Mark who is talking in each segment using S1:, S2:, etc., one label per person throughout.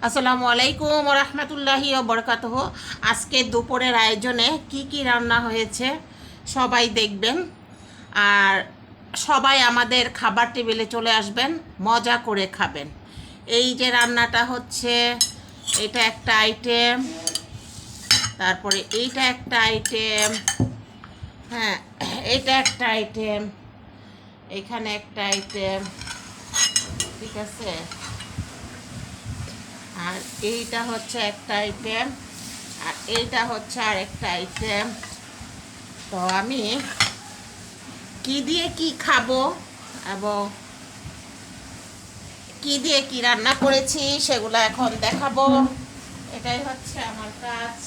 S1: আসসালামু আলাইকুম রহমতুল্লাহি বরকাতহ। আজকে দুপুরের আয়োজনে কি কি রান্না হয়েছে সবাই দেখবেন, আর সবাই আমাদের খাবার টেবিলে চলে আসবেন, মজা করে খাবেন। এই যে রান্নাটা হচ্ছে, এটা একটা আইটেম, তারপরে এইটা একটা আইটেম, হ্যাঁ এটা একটা আইটেম, এখানে একটা আইটেম, ঠিক আছে। আর এইটা হচ্ছে একটা আইটেম, আর এইটা হচ্ছে আর একটা আইটেম। তো আমি কি দিয়ে কি খাবো এবং কি দিয়ে কি রান্না করেছি সেগুলো এখন দেখাবো। এটাই হচ্ছে আমার কাজ।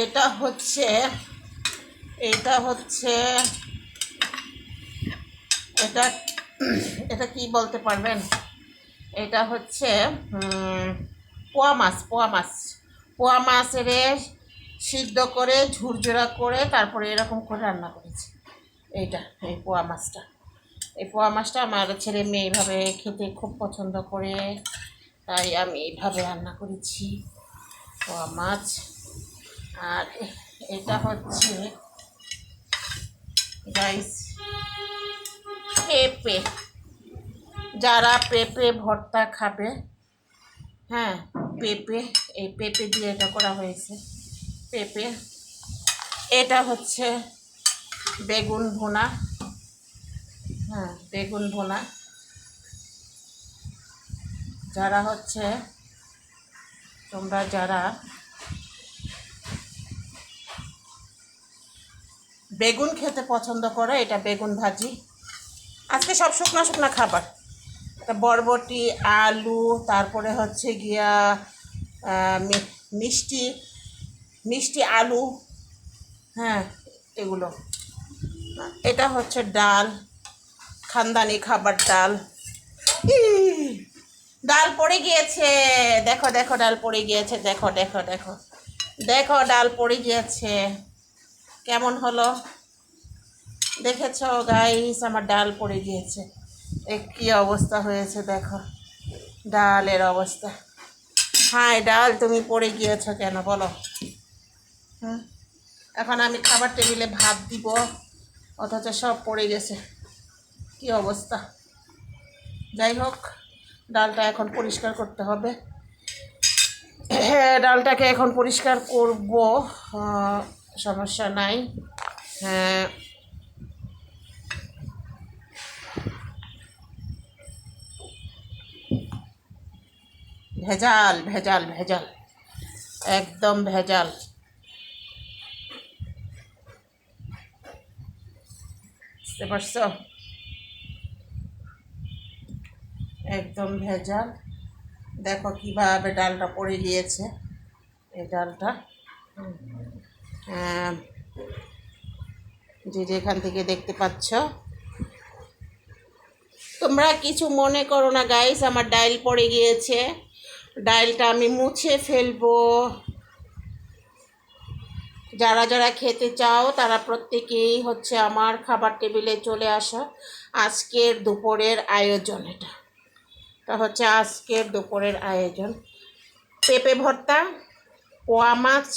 S1: এটা হচ্ছে এটা হচ্ছে এটা এটা কি বলতে পারবেন? এটা হচ্ছে পোয়া মাছ। পোয়া মাছের সিদ্ধ করে ঝুরঝুরা করে তারপরে এরকম করে রান্না করেছি। এইটা এই পোয়া মাছটা, এই পোয়া মাছটা আমার ছেলে মেয়ে এইভাবে খেতে খুব পছন্দ করে, তাই আমি এইভাবে রান্না করেছি পোয়া মাছ। আর এটা হচ্ছে গাইস পেঁপে, যারা পেঁপে ভর্তা খাবে, হ্যাঁ পেঁপে, এই পেঁপে দিয়ে এটা করা হয়েছে পেঁপে। এটা হচ্ছে বেগুন ভুনা, হ্যাঁ বেগুন ভুনা। যারা হচ্ছে তোমরা যারা বেগুন খেতে পছন্দ করো, এটা বেগুন ভাজি। আজকে সব শুকনো শুকনো খাবার, বরবটি, আলু, তারপরে হচ্ছে গিয়া মিষ্টি মিষ্টি আলু, হ্যাঁ এগুলো। এটা হচ্ছে ডাল, খানদানি খাবার ডাল। ডাল পড়ে গিয়েছে, দেখো দেখো ডাল পড়ে গিয়েছে, দেখো দেখো দেখো দেখো ডাল পড়ে গিয়েছে, কেমন হলো দেখেছো গাইস? আমার ডাল পড়ে গিয়েছে, কি অবস্থা হয়েছে দেখো ডালের অবস্থা। হ্যাঁ ডাল তুমি পড়ে গিয়েছো কেন বলো? হুম, এখন আমি খাবার টেবিলে ভাত দিব, অথচ সব পড়ে গেছে, কি অবস্থা। যাই হোক, ডালটা এখন পরিষ্কার করতে হবে। হ্যাঁ ডালটাকে এখন পরিষ্কার করব, সমস্যা নাই। হ্যাঁ ভেজাল ভেজাল ভেজাল, একদম ভেজাল। বুঝতে পারছো? একদম ভেজাল। দেখো কিভাবে ডালটা পড়ে গিয়েছে, এই ডালটা। আহ, যে যেখান থেকে দেখতে পাচ্ছ, তোমরা কিছু মনে করো না গাইস, আমার ডাইল পড়ে গিয়েছে, ডাইলটা আমি মুছে ফেলবো। যারা যারা খেতে চাও তারা প্রত্যেকেই হচ্ছে আমার খাবার টেবিলে চলে আসো। আজকের দুপুরের আয়োজন এটা হচ্ছে আজকের দুপুরের আয়োজন, পেঁপে ভর্তা, পোয়া মাছ,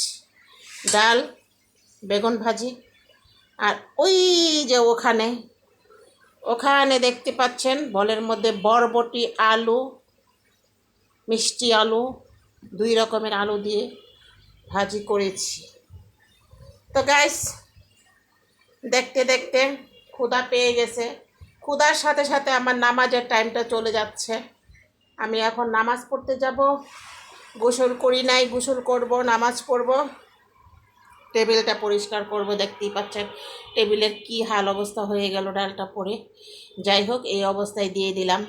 S1: ডাল, বেগুন ভাজি। আর ওই যে ওখানে ওখানে দেখতে পাচ্ছেন বলের মধ্যে বরবটি, আলু, মিষ্টি আলু, দুই রকমের আলু দিয়ে ভাজি করেছি। তো গাইস, দেখতে দেখতে ক্ষুধা পেয়ে গেছে, ক্ষুধার সাথে সাথে আমার নামাজের টাইমটা চলে যাচ্ছে। আমি এখন নামাজ পড়তে যাব, গোসল করি নাই, গোসল করব, নামাজ পড়ব। টেবিলটা পরিষ্কার করব, দেখতেই পাচ্ছেন টেবিলের কি হাল অবস্থা হয়ে গেল ডালটা পড়ে। যাই হোক, এই অবস্থায় দিয়ে দিলাম।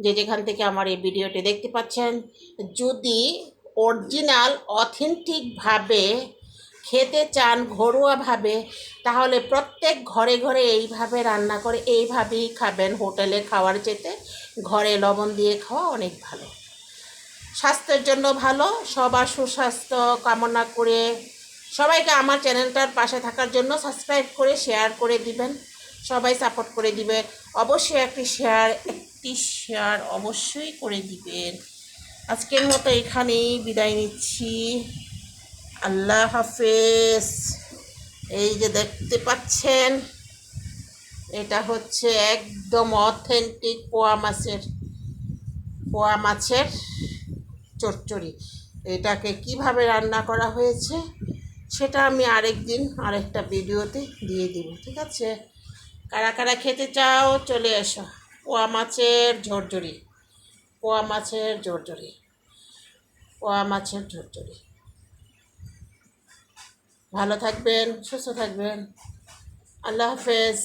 S1: যে যেখান থেকে আমার এই ভিডিওটি দেখতে পাচ্ছেন, যদি অরিজিনাল অথেন্টিকভাবে খেতে চান, ঘরোয়াভাবে, তাহলে প্রত্যেক ঘরে ঘরে এইভাবে রান্না করে এইভাবেই খাবেন। হোটেলে খাওয়ার চেতে ঘরে লবণ দিয়ে খাওয়া অনেক ভালো, স্বাস্থ্যের জন্য ভালো। সবার সুস্বাস্থ্য কামনা করে সবাইকে আমার চ্যানেলটার পাশে থাকার জন্য সাবস্ক্রাইব করে শেয়ার করে দিবেন, সবাই সাপোর্ট করে দিবেন। অবশ্যই একটি শেয়ার অবশ্যই করে দিবেন। আজকের মতো এখানেই বিদায় নিচ্ছি। আল্লাহ হাফেজ। এই যে দেখতে পাচ্ছেন, এটা হচ্ছে একদম অথেন্টিক পোয়া মাছের চচ্চড়ি। এটাকে কিভাবে রান্না করা হয়েছে সেটা আমি আরেকদিন আরেকটা ভিডিওতে দিয়ে দিব, ঠিক আছে? কারা কারা খেতে চাও চলে এসো। পোয়া মাছের ঝরঝরি, পোয়া মাছের ঝরঝরি, পোয়া মাছের ঝরঝরি। ভালো থাকবেন, সুস্থ থাকবেন। আল্লাহ হাফেজ।